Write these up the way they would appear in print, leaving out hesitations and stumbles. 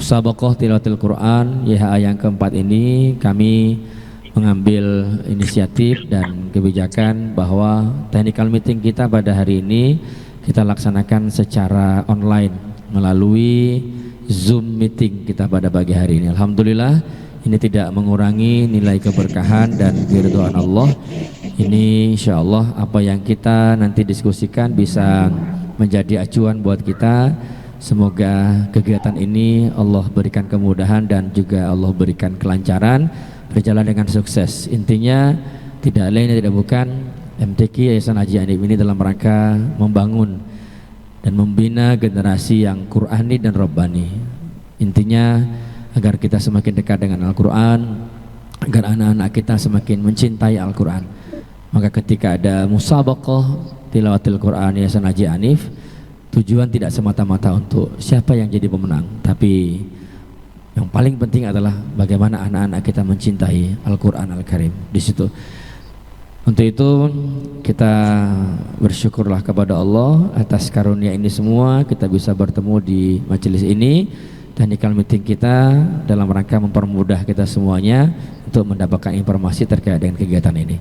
Musabaqah Tilawatil Quran YHA yang keempat ini kami mengambil inisiatif dan kebijakan bahwa technical meeting kita pada hari ini kita laksanakan secara online melalui Zoom meeting kita pada pagi hari ini. Alhamdulillah ini tidak mengurangi nilai keberkahan dan keridhaan Allah. Ini insya Allah apa yang kita nanti diskusikan bisa menjadi acuan buat kita. Semoga kegiatan ini Allah berikan kemudahan dan juga Allah berikan kelancaran, berjalan dengan sukses. Intinya tidak lain dan tidak bukan MTQ Yayasan Haji Hanif ini dalam rangka membangun dan membina generasi yang Qur'ani dan Rabbani. Intinya agar kita semakin dekat dengan Al-Quran, agar anak-anak kita semakin mencintai Al-Quran. Maka ketika ada musabaqah tilawatil Quran Yayasan Haji Hanif, tujuan tidak semata-mata untuk siapa yang jadi pemenang, tapi yang paling penting adalah bagaimana anak-anak kita mencintai Al-Quran Al-Karim di situ. Untuk itu kita bersyukurlah kepada Allah atas karunia ini semua, kita bisa bertemu di majelis ini, technical meeting kita dalam rangka mempermudah kita semuanya untuk mendapatkan informasi terkait dengan kegiatan ini.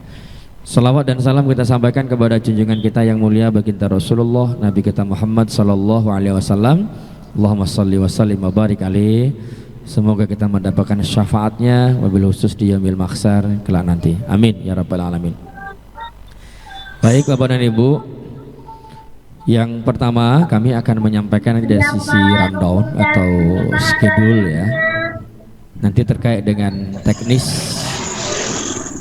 Salawat dan salam kita sampaikan kepada junjungan kita yang mulia baginda Rasulullah Nabi kita Muhammad sallallahu alaihi wasallam. Allahumma shalli wa sallim wa barik alaihi. Semoga kita mendapatkan syafaatnya wabil khusus di yaumil mahsyar kelak nanti. Amin ya rabbal alamin. Baik Bapak dan Ibu, yang pertama kami akan menyampaikan dari sisi rundown atau schedule ya. Nanti terkait dengan teknis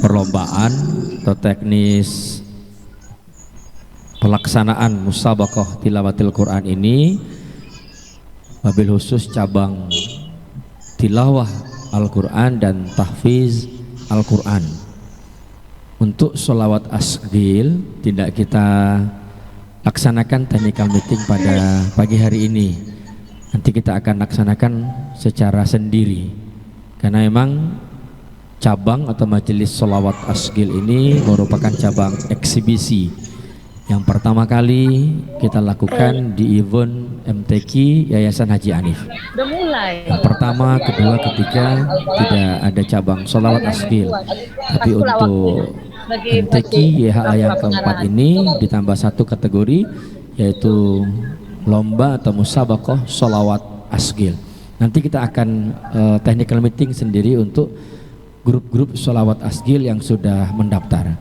perlombaan atau teknis pelaksanaan musabaqah tilawatil Quran ini, wabil khusus cabang tilawah Al-Quran dan tahfiz Al-Quran. Untuk sholawat asghil tidak kita laksanakan technical meeting pada pagi hari ini. Nanti kita akan laksanakan secara sendiri karena memang cabang atau majelis sholawat asghil ini merupakan cabang eksibisi yang pertama kali kita lakukan di event MTQ Yayasan Haji Hanif. Yang pertama, kedua, ketiga tidak ada cabang sholawat asghil, tapi untuk MTQ YHA yang keempat ini ditambah satu kategori yaitu lomba atau musabaqah sholawat asghil. Nanti kita akan technical meeting sendiri untuk grup-grup sholawat asghil yang sudah mendaftar,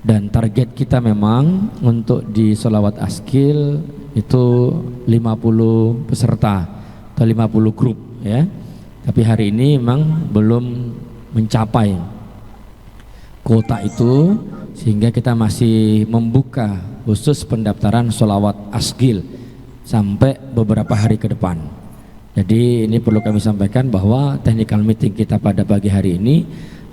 dan target kita memang untuk di sholawat asghil itu 50 peserta atau 50 grup ya, tapi hari ini memang belum mencapai kuota itu sehingga kita masih membuka khusus pendaftaran sholawat asghil sampai beberapa hari ke depan. Jadi ini perlu kami sampaikan bahwa technical meeting kita pada pagi hari ini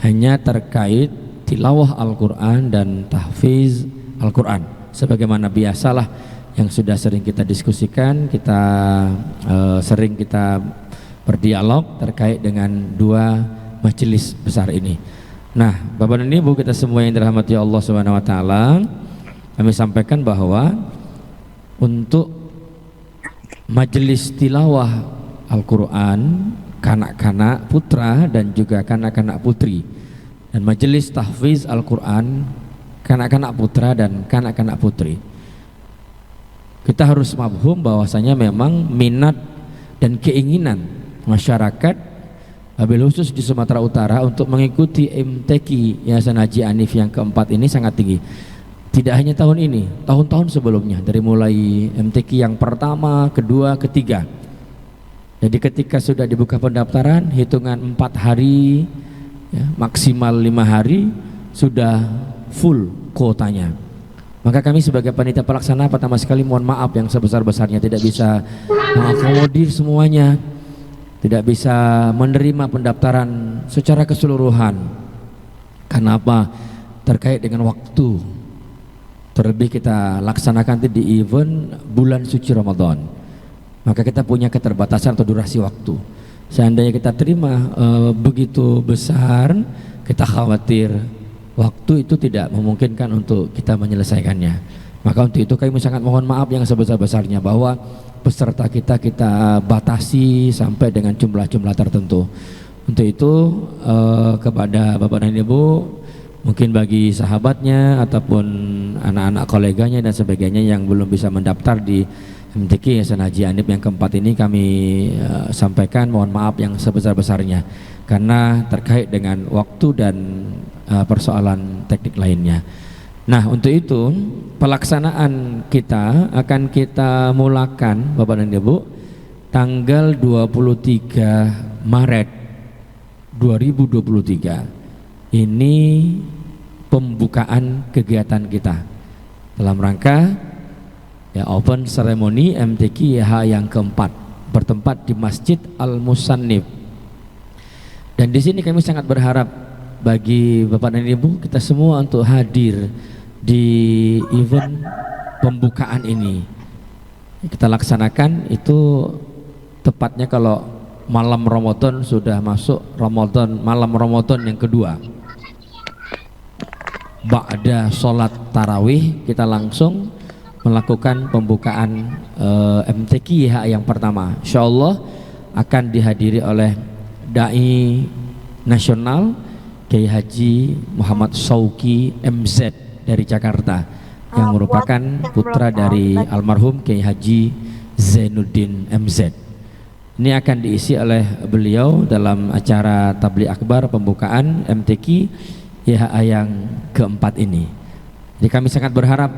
hanya terkait tilawah Al-Quran dan tahfiz Al-Quran. Sebagaimana biasalah yang sudah sering kita diskusikan, kita sering kita berdialog terkait dengan dua majelis besar ini. Nah, Bapak dan Ibu kita semua yang dirahmati Allah Subhanahu wa taala, kami sampaikan bahwa untuk majelis tilawah Al-Quran kanak-kanak putra dan juga kanak-kanak putri, dan majelis tahfiz Al-Quran kanak-kanak putra dan kanak-kanak putri, kita harus mafhum bahwasanya memang minat dan keinginan masyarakat wabil khusus di Sumatera Utara untuk mengikuti MTQ Yayasan Haji Hanif yang keempat ini sangat tinggi. Tidak hanya tahun ini, tahun-tahun sebelumnya, dari mulai MTQ yang pertama, kedua, ketiga. Jadi ketika sudah dibuka pendaftaran, hitungan 4 hari ya, maksimal 5 hari sudah full kuotanya. Maka kami sebagai panitia pelaksana pertama sekali mohon maaf yang sebesar-besarnya tidak bisa mengakomodir semuanya, tidak bisa menerima pendaftaran secara keseluruhan. Karena apa? Terkait dengan waktu. Terlebih kita laksanakan di event bulan suci Ramadan, maka kita punya keterbatasan atau durasi waktu. Seandainya kita terima begitu besar, kita khawatir waktu itu tidak memungkinkan untuk kita menyelesaikannya. Maka untuk itu kami sangat mohon maaf yang sebesar-besarnya bahwa peserta kita batasi sampai dengan jumlah-jumlah tertentu. Untuk itu kepada Bapak dan Ibu, mungkin bagi sahabatnya ataupun anak-anak koleganya dan sebagainya yang belum bisa mendaftar di MTQ Yayasan Haji Anip yang keempat ini, kami sampaikan mohon maaf yang sebesar-besarnya karena terkait dengan waktu dan persoalan teknik lainnya. Nah, untuk itu pelaksanaan kita akan kita mulakan Bapak dan Ibu tanggal 23 Maret 2023. Ini pembukaan kegiatan kita dalam rangka ya open ceremony MTQ YH yang keempat bertempat di Masjid Al-Musannif. Dan di sini kami sangat berharap bagi Bapak dan Ibu kita semua untuk hadir di event pembukaan ini. Kita laksanakan itu tepatnya kalau malam Ramadan, sudah masuk Ramadan, malam Ramadan yang kedua. Ba'da sholat tarawih kita langsung melakukan pembukaan MTQ YH yang pertama. Insyaallah akan dihadiri oleh Dai Nasional Kiai Haji Muhammad Sauki MZ dari Jakarta yang merupakan putra dari almarhum Kiai Haji Zainuddin MZ. Ini akan diisi oleh beliau dalam acara tabligh akbar pembukaan MTQ YHA yang keempat ini. Jadi kami sangat berharap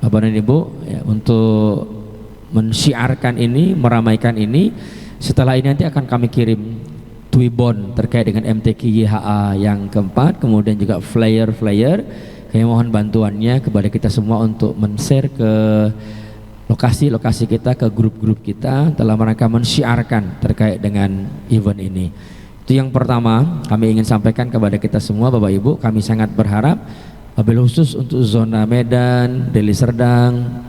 Bapak dan Ibu ya, untuk mensyiarkan ini, meramaikan ini. Setelah ini nanti akan kami kirim Twibbon terkait dengan MTQ YHA yang keempat, kemudian juga flyer-flyer. Kami mohon bantuannya kepada kita semua untuk men-share ke lokasi-lokasi kita, ke grup-grup kita dalam rangka mensyiarkan terkait dengan event ini. Itu yang pertama kami ingin sampaikan kepada kita semua Bapak Ibu. Kami sangat berharap wabil khusus untuk zona Medan, Deli Serdang,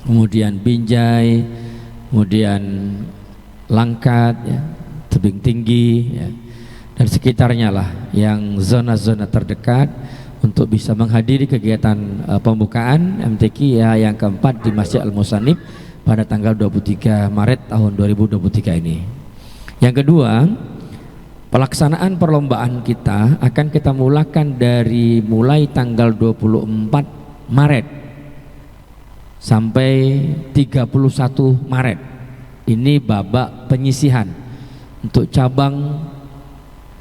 kemudian Binjai, kemudian Langkat ya, Tebing Tinggi ya, dan sekitarnya lah yang zona-zona terdekat untuk bisa menghadiri kegiatan pembukaan MTQ ya yang keempat di Masjid Al-Musannif pada tanggal 23 Maret tahun 2023 ini. Yang kedua, pelaksanaan perlombaan kita akan kita mulakan dari mulai tanggal 24 Maret sampai 31 Maret. Ini babak penyisihan untuk cabang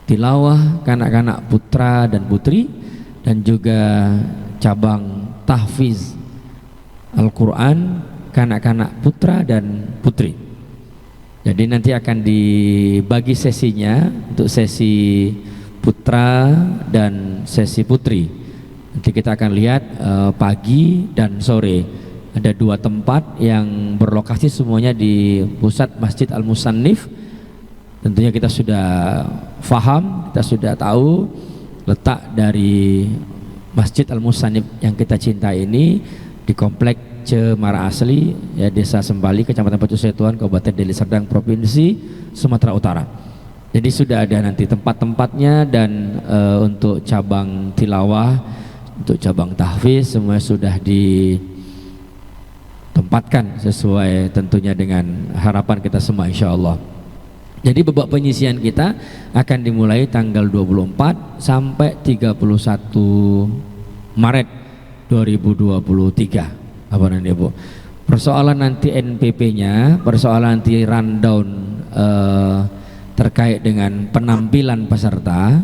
tilawah kanak-kanak putra dan putri, dan juga cabang tahfiz Al-Quran kanak-kanak putra dan putri. Jadi nanti akan dibagi sesinya untuk sesi putra dan sesi putri. Nanti kita akan lihat pagi dan sore. Ada dua tempat yang berlokasi semuanya di pusat Masjid Al-Musannif. Tentunya kita sudah faham, kita sudah tahu letak dari Masjid Al-Musannif yang kita cintai ini di Komplek Cemara Asli ya, Desa Sembali, Kecamatan Pacu Setuan, Kabupaten Deli Serdang, Provinsi Sumatera Utara. Jadi sudah ada nanti tempat-tempatnya, dan untuk cabang tilawah, untuk cabang tahfiz semuanya sudah ditempatkan sesuai tentunya dengan harapan kita semua insyaallah. Jadi babak penyisian kita akan dimulai tanggal 24 sampai 31 Maret 2023. Apa nanti Bu? Persoalan nanti NPP-nya, persoalan nanti rundown terkait dengan penampilan peserta.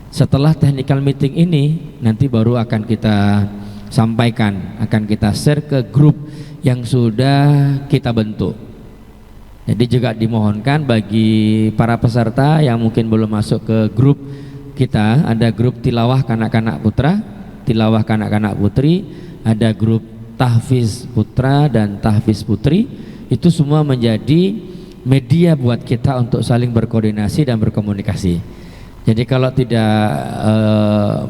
Setelah technical meeting ini nanti baru akan kita sampaikan, akan kita share ke grup yang sudah kita bentuk. Jadi juga dimohonkan bagi para peserta yang mungkin belum masuk ke grup kita, ada grup tilawah kanak-kanak putra, tilawah kanak-kanak putri, ada grup tahfiz putra dan tahfiz putri. Itu semua menjadi media buat kita untuk saling berkoordinasi dan berkomunikasi. Jadi kalau tidak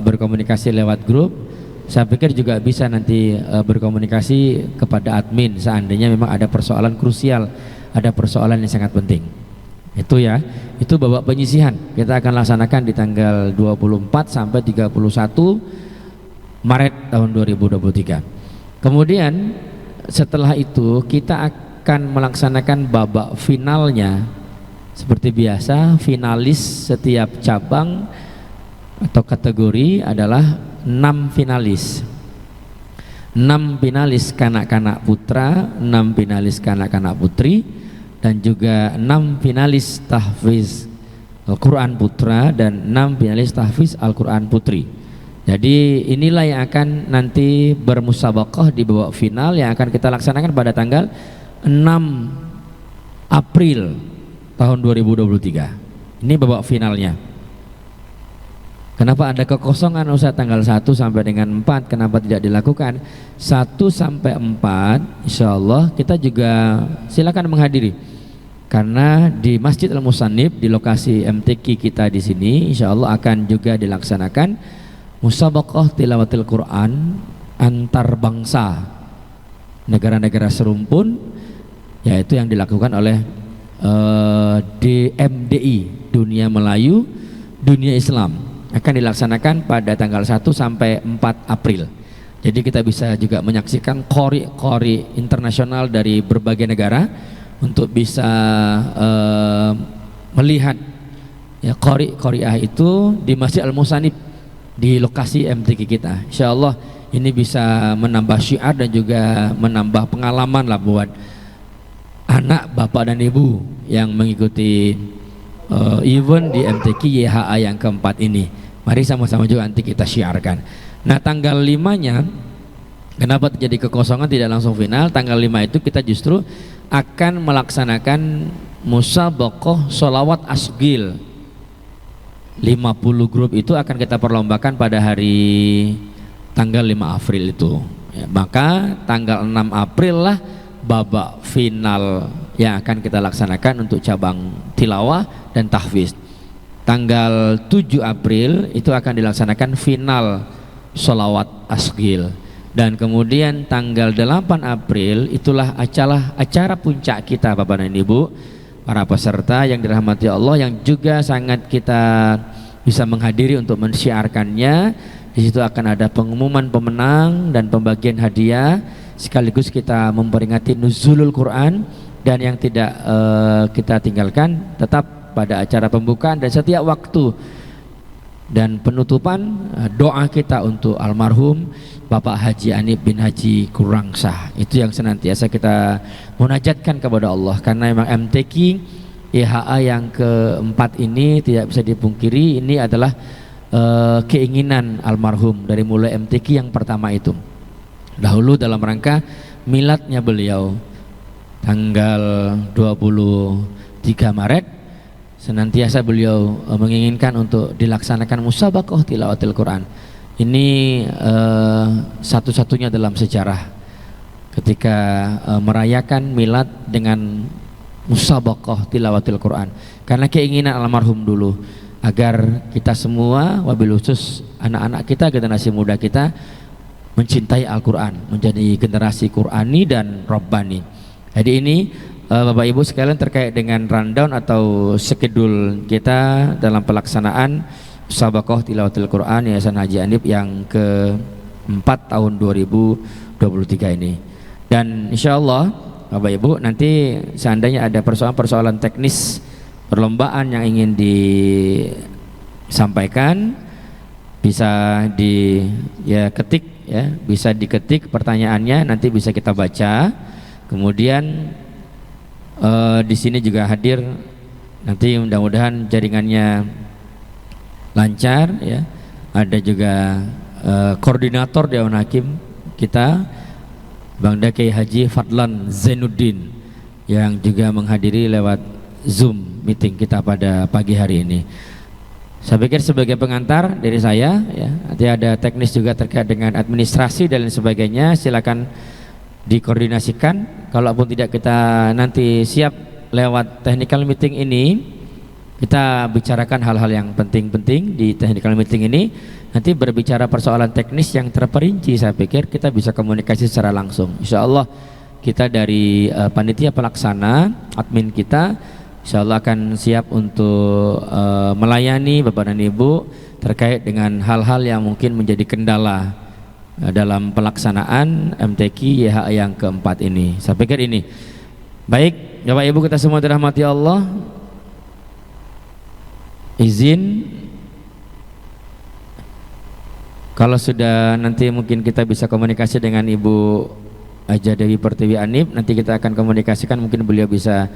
berkomunikasi lewat grup, saya pikir juga bisa nanti berkomunikasi kepada admin seandainya memang ada persoalan krusial, ada persoalan yang sangat penting. Itu ya, itu babak penyisihan kita akan laksanakan di tanggal 24 sampai 31 Maret tahun 2023. Kemudian setelah itu kita akan melaksanakan babak finalnya. Seperti biasa, finalis setiap cabang atau kategori adalah 6 finalis. 6 finalis kanak-kanak putra, 6 finalis kanak-kanak putri, dan juga 6 finalis tahfiz Al-Quran putra dan 6 finalis tahfiz Al-Quran putri. Jadi inilah yang akan nanti bermusabaqah di babak final yang akan kita laksanakan pada tanggal 6 April tahun 2023. Ini babak finalnya. Kenapa ada kekosongan Ustaz tanggal 1 sampai dengan 4? Kenapa tidak dilakukan? 1 sampai 4 insya Allah kita juga silakan menghadiri. Karena di Masjid Al-Musannif di lokasi MTQ kita di sini insya Allah akan juga dilaksanakan musabaqah tilawatil Quran antar bangsa negara-negara serumpun, yaitu yang dilakukan oleh DMDI, Dunia Melayu Dunia Islam, akan dilaksanakan pada tanggal 1 sampai 4 April. Jadi kita bisa juga menyaksikan qori internasional dari berbagai negara untuk bisa melihat ya qori'ah itu di Masjid Al-Musannif di lokasi MTQ kita. Insya Allah ini bisa menambah syiar dan juga menambah pengalaman lah buat anak, bapak dan ibu yang mengikuti event di MTQ YHA yang keempat ini. Mari sama-sama juga nanti kita syiarkan. Nah tanggal 5-nya kenapa terjadi kekosongan tidak langsung final? Tanggal 5 itu kita justru akan melaksanakan musabaqah sholawat asgil. 50 grup itu akan kita perlombakan pada hari tanggal 5 April itu ya, maka tanggal 6 April lah babak final yang akan kita laksanakan untuk cabang tilawah dan tahfiz. Tanggal 7 April itu akan dilaksanakan final sholawat asgil, dan kemudian tanggal 8 April itulah acara puncak kita Bapak dan Ibu, para peserta yang dirahmati Allah, yang juga sangat kita bisa menghadiri untuk mensyiarkannya. Di situ akan ada pengumuman pemenang dan pembagian hadiah, sekaligus kita memperingati nuzulul Quran, dan yang tidak kita tinggalkan tetap pada acara pembukaan dan setiap waktu dan penutupan doa kita untuk almarhum Bapak Haji Anip bin Haji Kurangsah. Itu yang senantiasa kita munajatkan kepada Allah, karena memang MTQ YHA yang keempat ini tidak bisa dipungkiri ini adalah keinginan almarhum dari mulai MTQ yang pertama itu. Dahulu dalam rangka miladnya beliau tanggal 23 Maret senantiasa beliau menginginkan untuk dilaksanakan musabaqah tilawatil Quran. Ini satu-satunya dalam sejarah ketika merayakan milad dengan musabaqah tilawatil Quran, karena keinginan almarhum dulu agar kita semua, wabil khusus anak-anak kita, generasi muda kita mencintai Al-Quran, menjadi generasi Qurani dan Rabbani. Jadi ini Bapak Ibu sekalian terkait dengan rundown atau skedul kita dalam pelaksanaan musabaqah tilawatil Quran Yayasan Haji Anip yang keempat tahun 2023 ini. Dan insya Allah Bapak Ibu nanti seandainya ada persoalan-persoalan teknis perlombaan yang ingin disampaikan, bisa ketik ya, bisa diketik pertanyaannya, nanti bisa kita baca. Kemudian di sini juga hadir nanti mudah-mudahan jaringannya lancar ya. Ada juga koordinator Dewan Hakim kita Bang Daki Haji Fadlan Zainuddin yang juga menghadiri lewat Zoom meeting kita pada pagi hari ini. Saya pikir sebagai pengantar dari saya ya, nanti ada teknis juga terkait dengan administrasi dan lain sebagainya, silakan dikoordinasikan. Kalaupun tidak kita nanti siap lewat technical meeting ini, kita bicarakan hal-hal yang penting-penting di technical meeting ini. Nanti berbicara persoalan teknis yang terperinci, saya pikir kita bisa komunikasi secara langsung. Insya Allah kita dari panitia pelaksana, admin kita, insya Allah akan siap untuk melayani Bapak dan Ibu terkait dengan hal-hal yang mungkin menjadi kendala dalam pelaksanaan MTQ YH yang keempat ini. Saya pikir ini baik. Bapak Ibu kita semua dirahmati Allah, izin kalau sudah nanti mungkin kita bisa komunikasi dengan Ibu Aja Dewi Pertiwi Anip, nanti kita akan komunikasikan, mungkin beliau bisa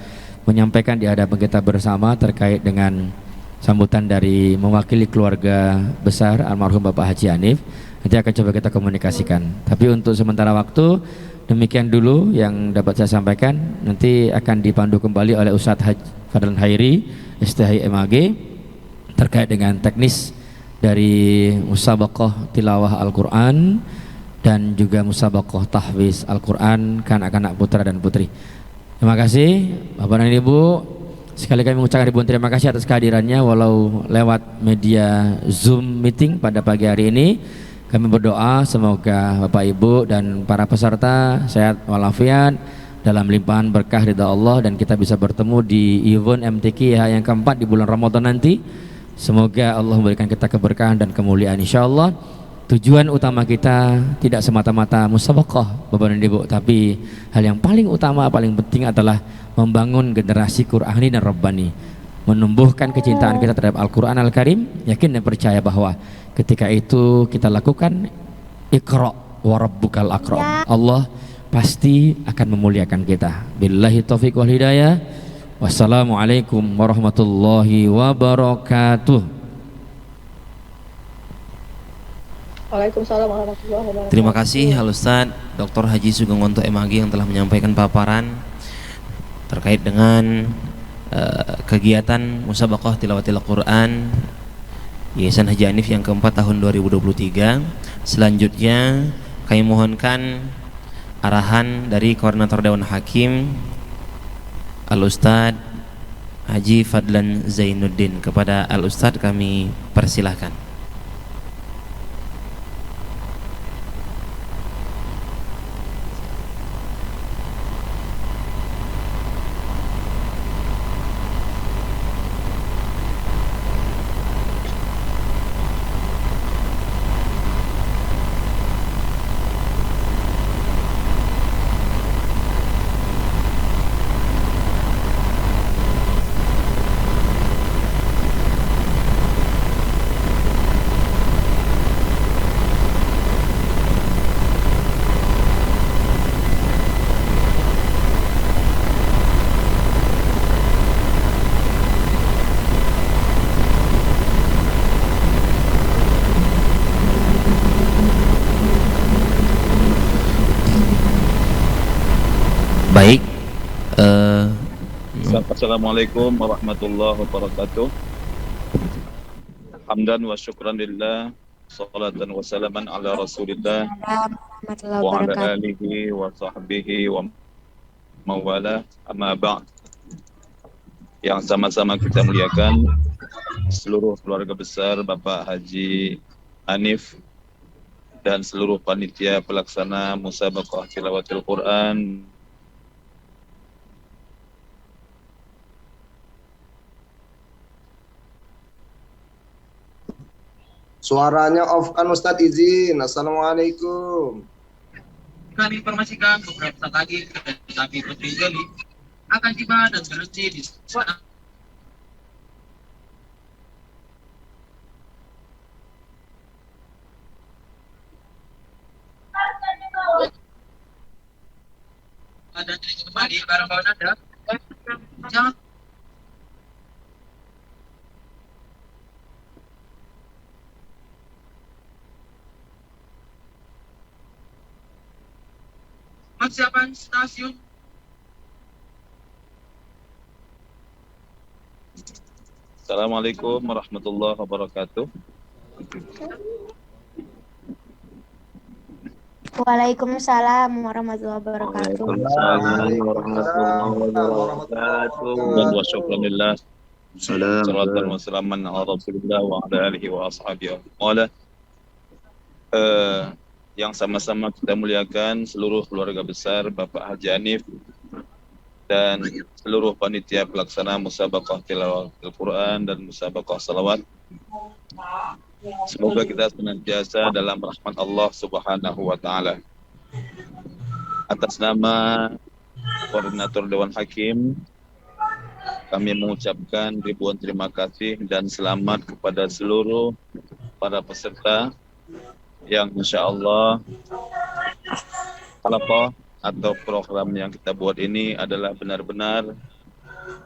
menyampaikan di hadapan kita bersama terkait dengan sambutan dari mewakili keluarga besar almarhum Bapak Haji Anif. Nanti akan coba kita komunikasikan. Tapi untuk sementara waktu demikian dulu yang dapat saya sampaikan. Nanti akan dipandu kembali oleh Ustadz Fadlan Hairi STHI MAG terkait dengan teknis dari musabaqah tilawah Al-Quran dan juga musabaqah tahfiz Al-Quran kanak-kanak putra dan putri. Terima kasih Bapak dan Ibu. Sekali kami mengucapkan ribuan terima kasih atas kehadirannya walau lewat media Zoom meeting pada pagi hari ini. Kami berdoa semoga Bapak Ibu dan para peserta sehat walafiat dalam limpahan berkah ridha Allah, dan kita bisa bertemu di event MTQ yang keempat di bulan Ramadan nanti. Semoga Allah memberikan kita keberkahan dan kemuliaan insyaallah. Tujuan utama kita tidak semata-mata musabaqah Bapak dan Ibu, tapi hal yang paling utama, paling penting adalah membangun generasi Qur'ani dan Rabbani, menumbuhkan kecintaan kita terhadap Al-Quran Al-Karim, yakin dan percaya bahwa ketika itu kita lakukan Iqra wa rabbukal akram, Allah pasti akan memuliakan kita. Billahi taufiq wal hidayah. Wassalamualaikum warahmatullahi wabarakatuh. Waalaikumsalam warahmatullahi wabarakatuh. Terima kasih Al Ustadz Dr. Haji Sugeng Wonto MAG yang telah menyampaikan paparan terkait dengan kegiatan musabaqah tilawatil Quran Yayasan Haji Anif yang keempat tahun 2023. Selanjutnya kami mohonkan arahan dari Koordinator Dewan Hakim Al Ustadz Haji Fadlan Zainuddin. Kepada Al Ustadz kami persilahkan. Baik, Assalamualaikum warahmatullahi wabarakatuh. Hamdan wa syukran lillah, salatan wa salaman ala rasulillah wa ala alihi wa sahbihi wa mawala, amma ba'd. Yang sama-sama kita muliakan seluruh keluarga besar Bapak Haji Anif dan seluruh panitia pelaksana musabaqah tilawatil Quran Suaranya off kan Ustadz, izin. Assalamualaikum. Kami informasikan beberapa saat lagi kereta api Putri Jeli akan tiba dan berhenti di sana. Dan kembali barang bawaan Anda. Jangan persiapan stasiun. Assalamualaikum warahmatullahi wabarakatuh. Waalaikumsalam warahmatullahi wabarakatuh. Waalaikumsalam warahmatullahi wabarakatuh. Dan wa syukranillah. Salatan wa salaman ala rasulillah wa ala alihi wa ashabihi wa yang sama-sama kita muliakan seluruh keluarga besar Bapak Haji Anif dan seluruh panitia pelaksana musabaqah tilawatil Quran dan musabaqah salawat. Semoga kita senantiasa dalam rahmat Allah Subhanahu wa taala. Atas nama Koordinator Dewan Hakim, kami mengucapkan ribuan terima kasih dan selamat kepada seluruh para peserta yang insya Allah halaqah atau program yang kita buat ini adalah benar-benar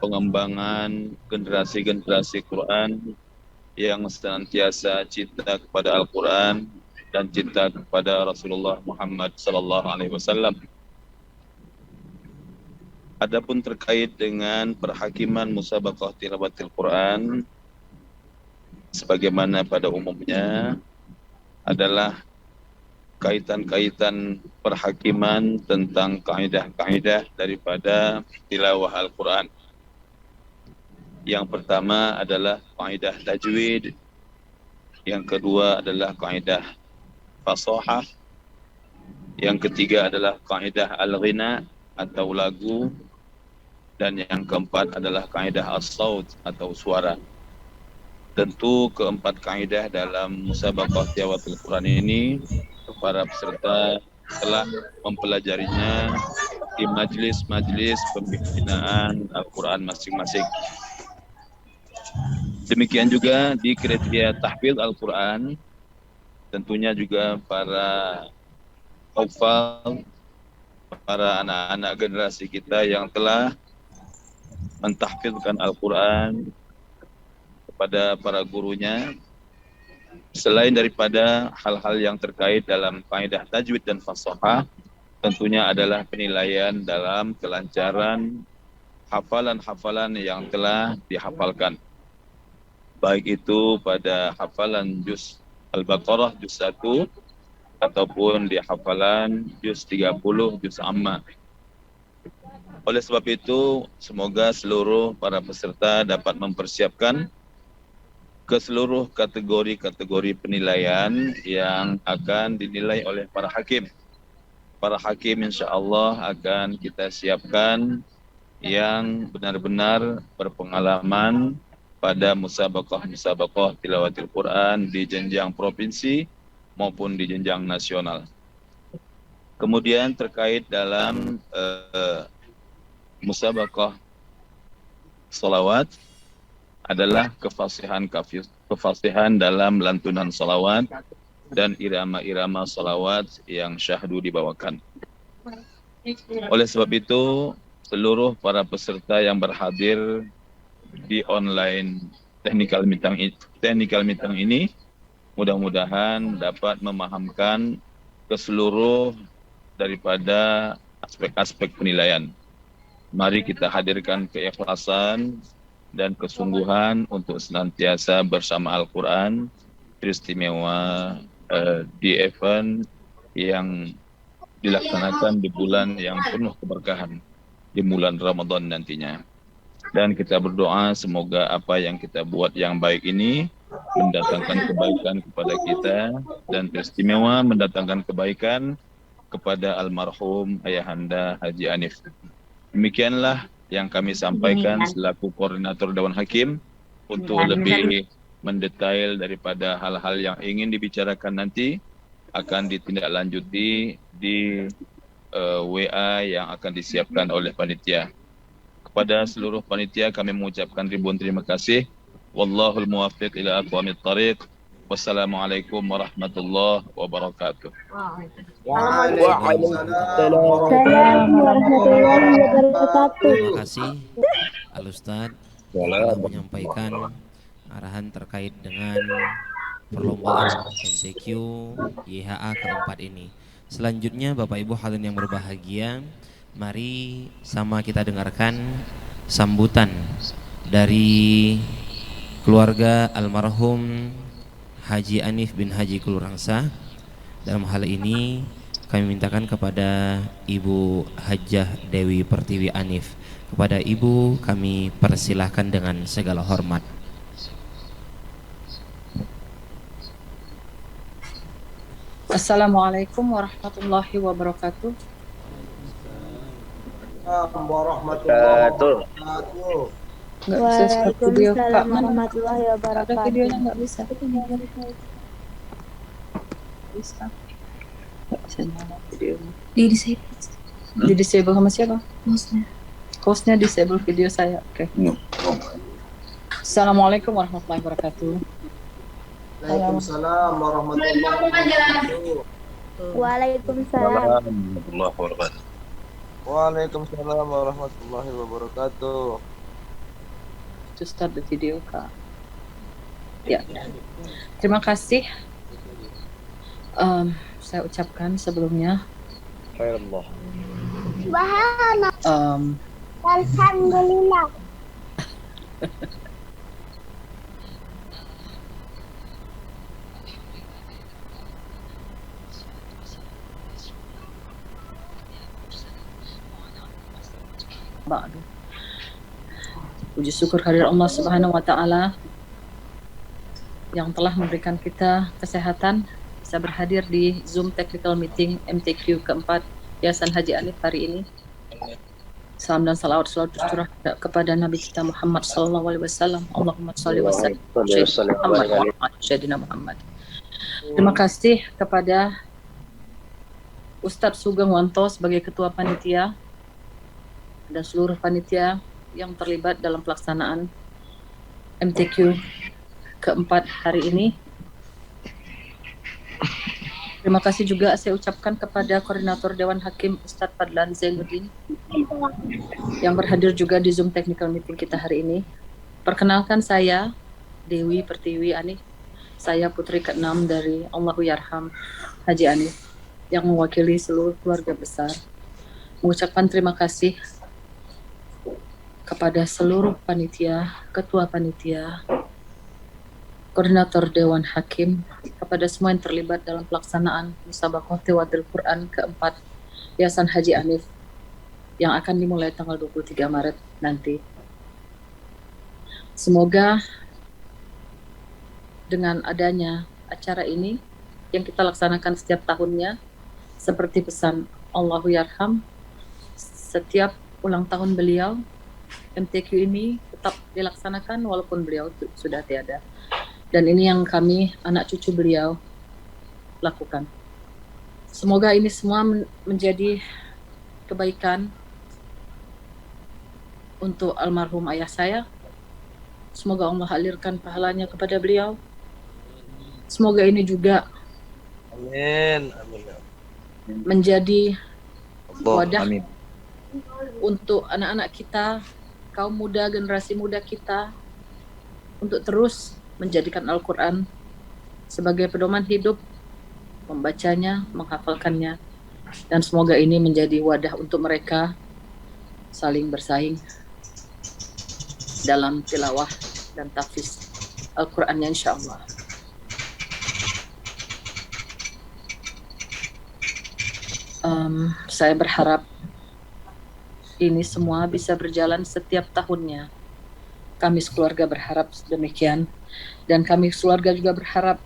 pengembangan generasi-generasi Quran yang senantiasa cinta kepada Al-Quran dan cinta kepada Rasulullah Muhammad sallallahu alaihi wasallam. Adapun terkait dengan perhakiman musabaqah tilawatil Quran, sebagaimana pada umumnya adalah kaitan-kaitan perhakiman tentang kaidah-kaidah daripada tilawah Al-Quran. Yang pertama adalah kaidah tajwid, yang kedua adalah kaidah fasahah, yang ketiga adalah kaidah al-ghina atau lagu, dan yang keempat adalah kaidah as-saut atau suara. Tentu keempat kaidah dalam musabaqah tilawatul Quran ini para peserta telah mempelajarinya di majlis-majlis pembinaan Al-Quran masing-masing. Demikian juga di kriteria tahfidz Al-Quran, tentunya juga para hafal, para anak-anak generasi kita yang telah mentahfidkan Al-Quran kepada para gurunya. Selain daripada hal-hal yang terkait dalam kaidah tajwid dan fasahah, tentunya adalah penilaian dalam kelancaran hafalan-hafalan yang telah dihafalkan. Baik itu pada hafalan juz Al-Baqarah juz 1 ataupun di hafalan juz 30 juz Amma. Oleh sebab itu, semoga seluruh para peserta dapat mempersiapkan ke seluruh kategori-kategori penilaian yang akan dinilai oleh para hakim. Para hakim insya Allah akan kita siapkan yang benar-benar berpengalaman pada musabaqah tilawatil Quran di jenjang provinsi maupun di jenjang nasional. Kemudian terkait dalam musabaqah salawat adalah kefasihan dalam lantunan salawat dan irama-irama salawat yang syahdu dibawakan. Oleh sebab itu, seluruh para peserta yang berhadir di online technical meeting ini mudah-mudahan dapat memahamkan keseluruh daripada aspek-aspek penilaian. Mari kita hadirkan keikhlasan dan kesungguhan untuk senantiasa bersama Al-Quran, teristimewa di event yang dilaksanakan di bulan yang penuh keberkahan, di bulan Ramadan nantinya. Dan kita berdoa semoga apa yang kita buat yang baik ini mendatangkan kebaikan kepada kita dan teristimewa mendatangkan kebaikan kepada almarhum Ayahanda Haji Anif. Demikianlah yang kami sampaikan selaku koordinator Dewan Hakim. Untuk lebih mendetail daripada hal-hal yang ingin dibicarakan nanti akan ditindaklanjuti di WA yang akan disiapkan oleh panitia. Kepada seluruh panitia kami mengucapkan ribuan terima kasih. Wallahul muwaffiq ila aqwamit thariq. Wassalamualaikum warahmatullahi wabarakatuh. Waalaikumsalam warahmatullahi wabarakatuh. Terima kasih Al-Ustadz telah menyampaikan arahan terkait dengan perlombaan MCQ YHA keempat ini. Selanjutnya Bapak Ibu hadirin yang berbahagia, mari sama kita dengarkan sambutan dari keluarga almarhum Haji Anif bin Haji Kulurangsa. Dalam hal ini kami mintakan kepada Ibu Hajjah Dewi Pertiwi Anif. Kepada Ibu kami persilahkan dengan segala hormat. Assalamualaikum warahmatullahi wabarakatuh. Warahmatullahi wabarakatuh. Nggak bisa start video. Kak, Waalaikumsalam mana? warahmatullahi Ada wabarakatuh. videonya nggak bisa. Bisa. Nggak bisa nyala videonya. Di disable sama siapa? Hostnya disable video saya. Oke. Assalamualaikum warahmatullahi wabarakatuh. Waalaikumsalam warahmatullahi wabarakatuh. Waalaikumsalam. warahmatullahi wabarakatuh. Waalaikumsalam warahmatullahi wabarakatuh. To start the video, Kak. Ya. Terima kasih. Saya ucapkan sebelumnya. Alhamdulillah. Puji syukur kehadirat Allah Subhanahu wa taala yang telah memberikan kita kesehatan bisa berhadir di Zoom Technical Meeting MTQ keempat Yayasan Haji Anif hari ini. Salam dan salawat selalu tercurah kepada Nabi kita Muhammad sallallahu alaihi wasallam. Allahumma shalli wa sallim Sayyidina Muhammad. Terima kasih kepada Ustadz Sugeng Wanto sebagai ketua panitia dan seluruh panitia yang terlibat dalam pelaksanaan MTQ keempat hari ini. Terima kasih juga saya ucapkan kepada Koordinator Dewan Hakim Ustadz Fadlan Zainuddin yang berhadir juga di Zoom Technical Meeting kita hari ini. Perkenalkan saya Dewi Pertiwi Anif. Saya putri ke-6 dari Allahu Yarham Haji Anif yang mewakili seluruh keluarga besar. Mengucapkan terima kasih kepada seluruh panitia, ketua panitia, koordinator Dewan Hakim, kepada semua yang terlibat dalam pelaksanaan Musabaqah Tilawatil Quran keempat Yayasan Haji Anif yang akan dimulai tanggal 23 Maret nanti. Semoga dengan adanya acara ini yang kita laksanakan setiap tahunnya, seperti pesan Allahu Yarham, setiap ulang tahun beliau, MTQ ini tetap dilaksanakan walaupun beliau sudah tiada. Dan ini yang kami, anak cucu beliau, lakukan. Semoga ini semua menjadi kebaikan untuk almarhum ayah saya. Semoga Allah alirkan pahalanya kepada beliau. Semoga ini juga menjadi wadah untuk anak-anak kita, kaum muda, generasi muda kita, untuk terus menjadikan Al-Quran sebagai pedoman hidup, membacanya, menghafalkannya, dan semoga ini menjadi wadah untuk mereka saling bersaing dalam tilawah dan tahfiz Al-Qurannya insyaAllah. Saya berharap ini semua bisa berjalan setiap tahunnya. Kami sekeluarga berharap demikian, dan kami keluarga juga berharap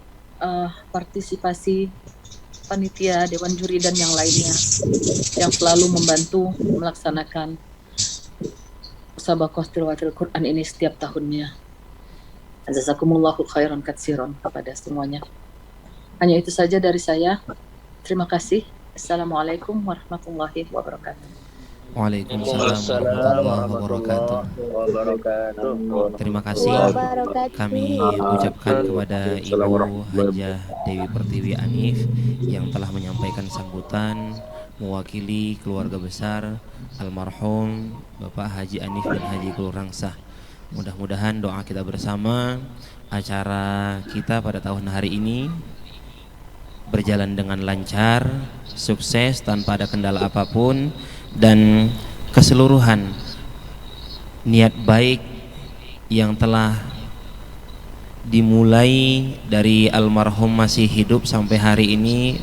partisipasi panitia, dewan juri dan yang lainnya yang selalu membantu melaksanakan Musabaqah Tilawatil Quran ini setiap tahunnya. Jazakumullahu khairan katsiran kepada semuanya. Hanya itu saja dari saya. Terima kasih. Assalamualaikum warahmatullahi wabarakatuh. Waalaikumsalam warahmatullahi wabarakatuh. Terima kasih kami ucapkan kepada Ibu Hajah Dewi Pertiwi Anif yang telah menyampaikan sambutan mewakili keluarga besar almarhum Bapak Haji Anif dan Haji Kulurangsah. Mudah-mudahan doa kita bersama, acara kita pada tahun hari ini berjalan dengan lancar, sukses tanpa ada kendala apapun, dan keseluruhan niat baik yang telah dimulai dari almarhum masih hidup sampai hari ini,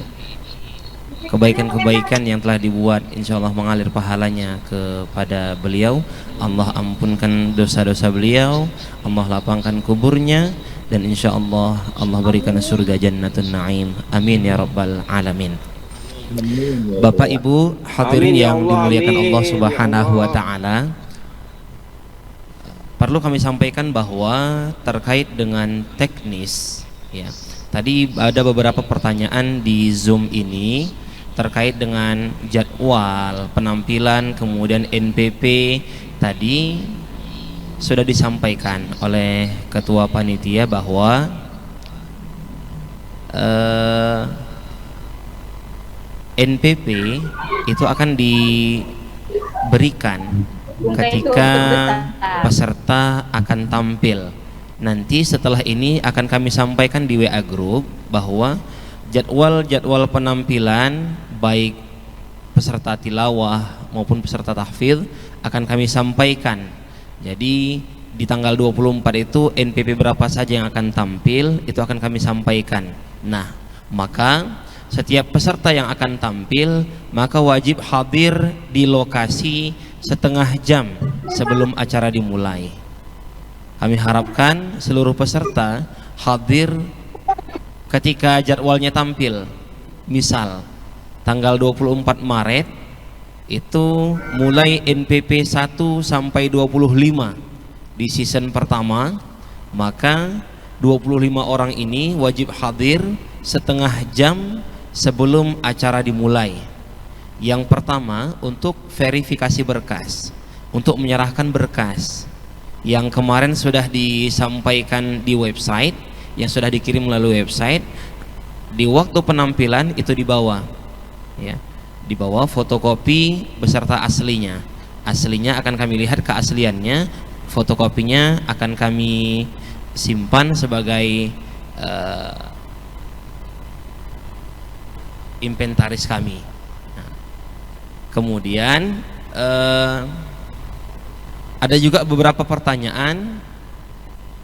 kebaikan-kebaikan yang telah dibuat insya Allah mengalir pahalanya kepada beliau. Allah ampunkan dosa-dosa beliau, Allah lapangkan kuburnya, dan insya Allah Allah berikan surga Jannatun Naim. Amin ya rabbal alamin. Bapak Ibu hadirin yang dimuliakan Allah Subhanahu wa taala, perlu kami sampaikan bahwa terkait dengan teknis, ya, tadi ada beberapa pertanyaan di Zoom ini terkait dengan jadwal penampilan, kemudian NPP. Tadi sudah disampaikan oleh ketua panitia bahwa NPP itu akan diberikan ketika peserta akan tampil. Nanti setelah ini akan kami sampaikan di WA Group bahwa jadwal penampilan baik peserta tilawah maupun peserta tahfidz akan kami sampaikan. Jadi di tanggal 24 itu NPP berapa saja yang akan tampil itu akan kami sampaikan. Nah, maka setiap peserta yang akan tampil maka wajib hadir di lokasi setengah jam sebelum acara dimulai. Kami harapkan seluruh peserta hadir ketika jadwalnya tampil. Misal tanggal 24 Maret itu mulai NPP 1 sampai 25 di season pertama, maka 25 orang ini wajib hadir setengah jam sebelum acara dimulai. Yang pertama untuk verifikasi berkas, untuk menyerahkan berkas yang kemarin sudah disampaikan di website, yang sudah dikirim melalui website. Di waktu penampilan itu dibawa, ya, dibawa fotokopi beserta aslinya. Aslinya akan kami lihat keasliannya, fotokopinya akan kami simpan sebagai inventaris kami. Nah, kemudian ada juga beberapa pertanyaan,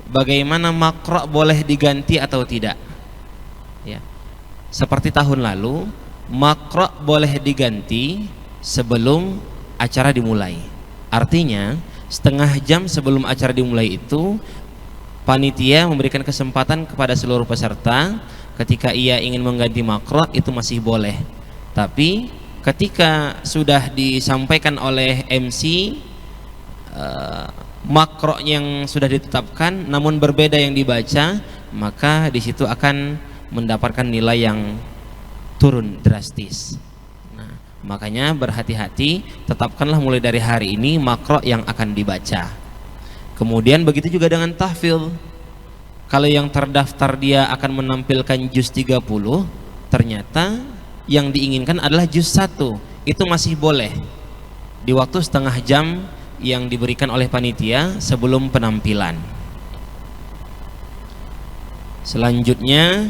bagaimana makro boleh diganti atau tidak? Ya, seperti tahun lalu, makro boleh diganti sebelum acara dimulai. Artinya setengah jam sebelum acara dimulai itu panitia memberikan kesempatan kepada seluruh peserta ketika ia ingin mengganti makro itu masih boleh. Tapi ketika sudah disampaikan oleh MC makro yang sudah ditetapkan namun berbeda yang dibaca, maka di situ akan mendapatkan nilai yang turun drastis. Nah, makanya berhati-hati, tetapkanlah mulai dari hari ini makro yang akan dibaca. Kemudian begitu juga dengan tahfidz. Kalau yang terdaftar dia akan menampilkan juz 30, ternyata yang diinginkan adalah juz 1, itu masih boleh di waktu setengah jam yang diberikan oleh panitia sebelum penampilan. Selanjutnya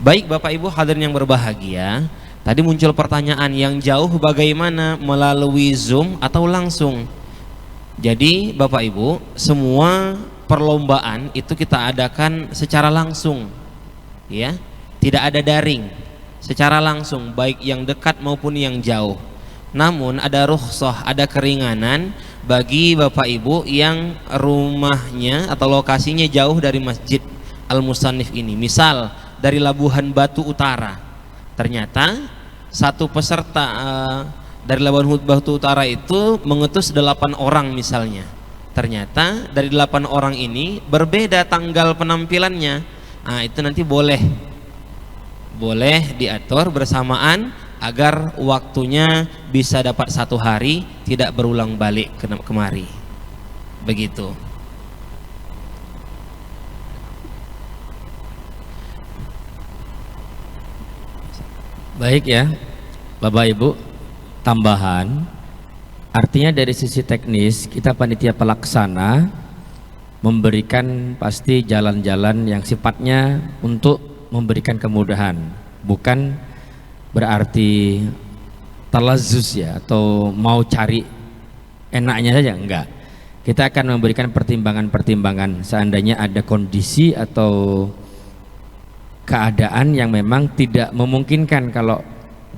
baik Bapak Ibu hadirin yang berbahagia, tadi muncul pertanyaan yang jauh bagaimana melalui Zoom atau langsung. Jadi Bapak Ibu, semua perlombaan itu kita adakan secara langsung, ya, tidak ada daring, secara langsung, baik yang dekat maupun yang jauh. Namun ada rukhsah, ada keringanan bagi Bapak Ibu yang rumahnya atau lokasinya jauh dari Masjid Al-Musannif ini. Misal dari Labuhan Batu Utara, ternyata satu peserta dari Labuhan Batu Utara itu mengutus 8 orang misalnya. Ternyata dari 8 orang ini berbeda tanggal penampilannya. Nah, itu nanti boleh diatur bersamaan agar waktunya bisa dapat 1 hari, tidak berulang balik kemari. Begitu. Baik ya, Bapak Ibu, tambahan, artinya dari sisi teknis kita panitia pelaksana memberikan pasti jalan-jalan yang sifatnya untuk memberikan kemudahan, bukan berarti talazus ya atau mau cari enaknya saja, enggak. Kita akan memberikan pertimbangan-pertimbangan seandainya ada kondisi atau keadaan yang memang tidak memungkinkan kalau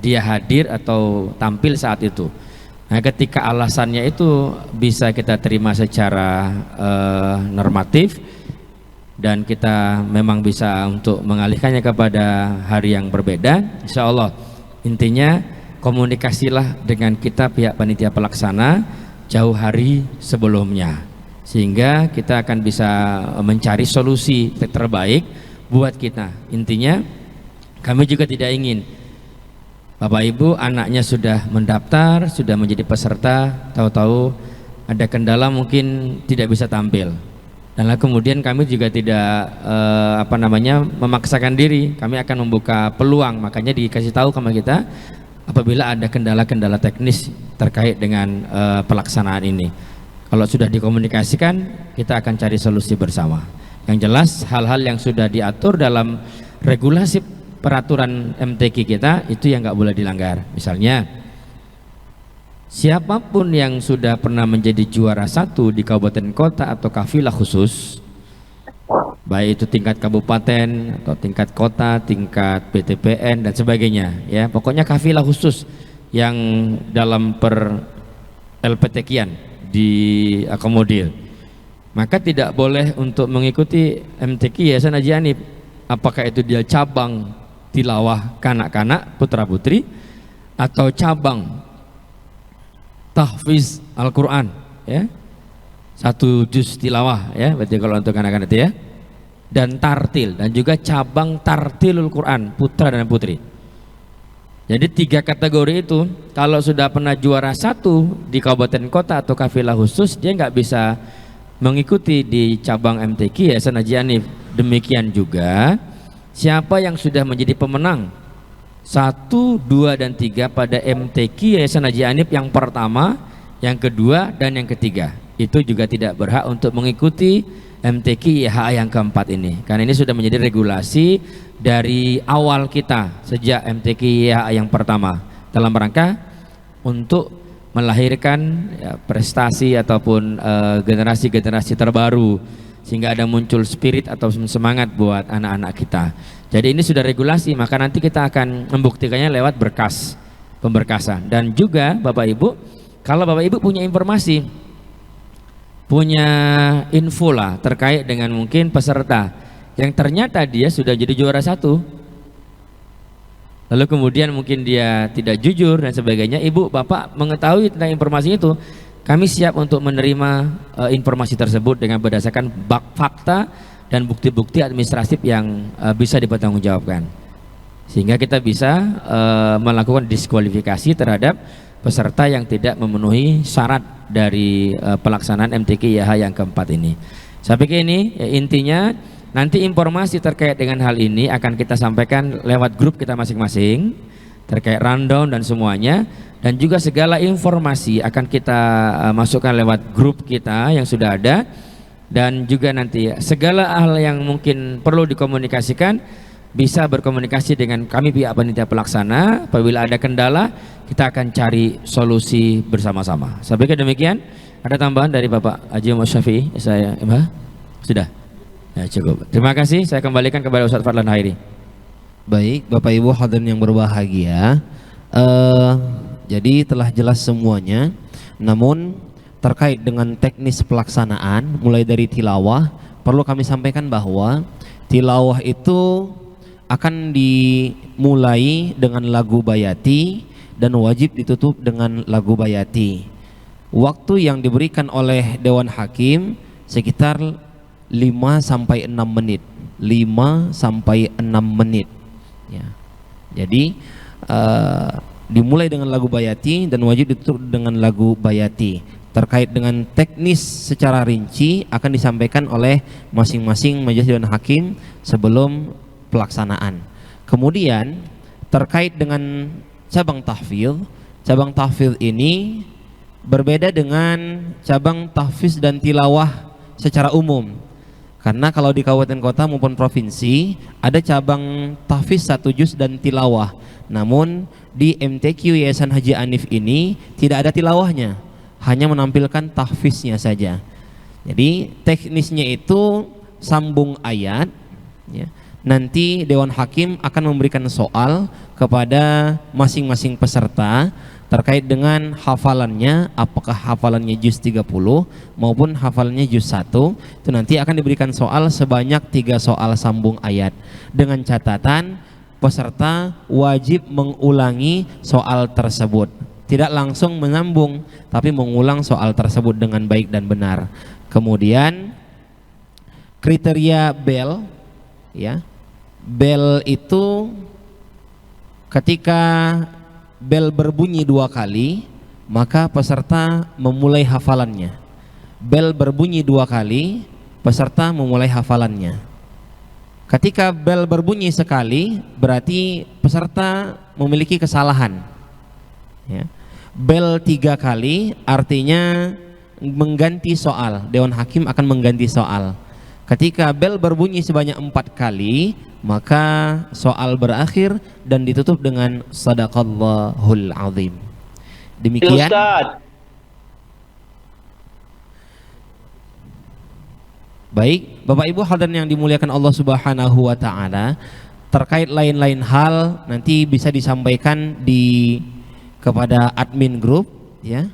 dia hadir atau tampil saat itu. Nah, ketika alasannya itu bisa kita terima secara normatif dan kita memang bisa untuk mengalihkannya kepada hari yang berbeda, insya Allah. Intinya komunikasilah dengan kita pihak panitia pelaksana jauh hari sebelumnya, sehingga kita akan bisa mencari solusi terbaik buat kita. Intinya kami juga tidak ingin Bapak Ibu anaknya sudah mendaftar, sudah menjadi peserta, tahu-tahu ada kendala mungkin tidak bisa tampil. Dan lalu kemudian kami juga tidak memaksakan diri. Kami akan membuka peluang, makanya dikasih tahu sama kita apabila ada kendala-kendala teknis terkait dengan pelaksanaan ini. Kalau sudah dikomunikasikan, kita akan cari solusi bersama. Yang jelas hal-hal yang sudah diatur dalam regulasi peraturan MTQ kita itu yang nggak boleh dilanggar. Misalnya siapapun yang sudah pernah menjadi juara 1 di kabupaten kota atau kafilah khusus, baik itu tingkat kabupaten atau tingkat kota, tingkat BTPN dan sebagainya, ya pokoknya kafilah khusus yang dalam per LPTQ-an diakomodir, maka tidak boleh untuk mengikuti MTQ Yayasan Haji Hanif, apakah itu dia cabang tilawah kanak-kanak putra putri atau cabang tahfiz Al-Quran, ya 1 juz tilawah, ya berarti kalau untuk anak-anak itu, ya, dan tartil, dan juga cabang tartilul Quran putra dan putri. Jadi 3 kategori itu kalau sudah pernah juara 1 di kabupaten kota atau kafilah khusus, dia nggak bisa mengikuti di cabang MTQ Yayasan Haji Hanif. Demikian juga siapa yang sudah menjadi pemenang 1, 2, dan 3 pada MTQ Yayasan Haji Hanif yang pertama, yang kedua, dan yang ketiga, itu juga tidak berhak untuk mengikuti MTQ YHA yang keempat ini, karena ini sudah menjadi regulasi dari awal kita sejak MTQ YHA yang pertama dalam rangka untuk melahirkan prestasi ataupun generasi-generasi terbaru, sehingga ada muncul spirit atau semangat buat anak-anak kita. Jadi ini sudah regulasi, maka nanti kita akan membuktikannya lewat berkas pemberkasan. Dan juga Bapak Ibu, kalau Bapak Ibu punya informasi, punya info lah terkait dengan mungkin peserta yang ternyata dia sudah jadi juara 1, lalu kemudian mungkin dia tidak jujur dan sebagainya, Ibu Bapak mengetahui tentang informasi itu, kami siap untuk menerima informasi tersebut dengan berdasarkan fakta dan bukti-bukti administratif yang bisa dipertanggungjawabkan, sehingga kita bisa melakukan diskualifikasi terhadap peserta yang tidak memenuhi syarat dari pelaksanaan MTQ YHA yang keempat ini. Saya pikir ini intinya. Nanti informasi terkait dengan hal ini akan kita sampaikan lewat grup kita masing-masing terkait rundown dan semuanya, dan juga segala informasi akan kita masukkan lewat grup kita yang sudah ada, dan juga nanti segala hal yang mungkin perlu dikomunikasikan bisa berkomunikasi dengan kami pihak panitia pelaksana. Apabila ada kendala, kita akan cari solusi bersama-sama. Saya pikir demikian. Ada tambahan dari Bapak Haji Muhammad Syafi'i? Saya sudah. Ya, cukup. Terima kasih. Saya kembalikan kepada Ustaz Fadlan Hairi. Baik, Bapak Ibu hadirin yang berbahagia, jadi telah jelas semuanya. Namun terkait dengan teknis pelaksanaan mulai dari tilawah, perlu kami sampaikan bahwa tilawah itu akan dimulai dengan lagu bayati dan wajib ditutup dengan lagu bayati. Waktu yang diberikan oleh Dewan Hakim sekitar 5-6 menit. 5-6 menit, ya. Jadi dimulai dengan lagu bayati dan wajib ditutup dengan lagu bayati. Terkait dengan teknis secara rinci akan disampaikan oleh masing-masing majelis Dewan Hakim sebelum pelaksanaan. Kemudian terkait dengan cabang tahfidz ini berbeda dengan cabang tahfiz dan tilawah secara umum. Karena kalau di kabupaten kota maupun provinsi ada cabang tahfiz 1 juz dan tilawah. Namun di MTQ Yayasan Haji Hanif ini tidak ada tilawahnya, hanya menampilkan tahfiznya saja. Jadi teknisnya itu sambung ayat, ya, nanti Dewan Hakim akan memberikan soal kepada masing-masing peserta terkait dengan hafalannya, apakah hafalannya juz 30 maupun hafalannya juz 1. Itu nanti akan diberikan soal sebanyak 3 soal sambung ayat, dengan catatan peserta wajib mengulangi soal tersebut, tidak langsung menyambung tapi mengulang soal tersebut dengan baik dan benar. Kemudian kriteria bel, ya, bel itu ketika bel berbunyi 2 kali, maka peserta memulai hafalannya. Bel berbunyi 2 kali, peserta memulai hafalannya. Ketika bel berbunyi sekali, berarti peserta memiliki kesalahan, ya. Bel 3 kali artinya mengganti soal, Dewan Hakim akan mengganti soal. Ketika bel berbunyi sebanyak 4 kali, maka soal berakhir dan ditutup dengan sadaqallahul azim. Demikian. Baik, Bapak Ibu hadirin yang dimuliakan Allah Subhanahu wa taala, terkait lain-lain hal nanti bisa disampaikan kepada admin grup, ya.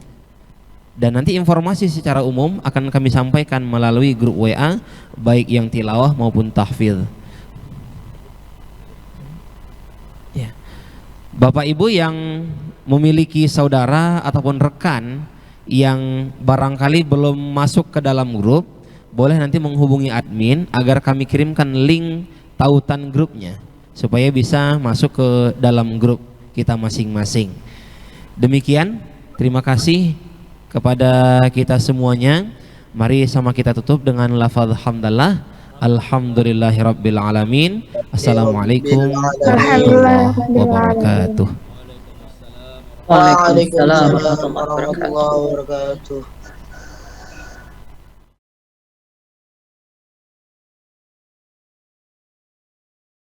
Dan nanti informasi secara umum akan kami sampaikan melalui grup WA, baik yang tilawah maupun tahfidz. Ya. Bapak Ibu yang memiliki saudara ataupun rekan yang barangkali belum masuk ke dalam grup, boleh nanti menghubungi admin agar kami kirimkan link tautan grupnya supaya bisa masuk ke dalam grup kita masing-masing. Demikian, terima kasih kepada kita semuanya. Mari sama kita tutup dengan lafaz hamdalah. Alhamdulillahirabbil alamin. Assalamualaikum warahmatullahi wabarakatuh. Waalaikumsalam warahmatullahi wabarakatuh.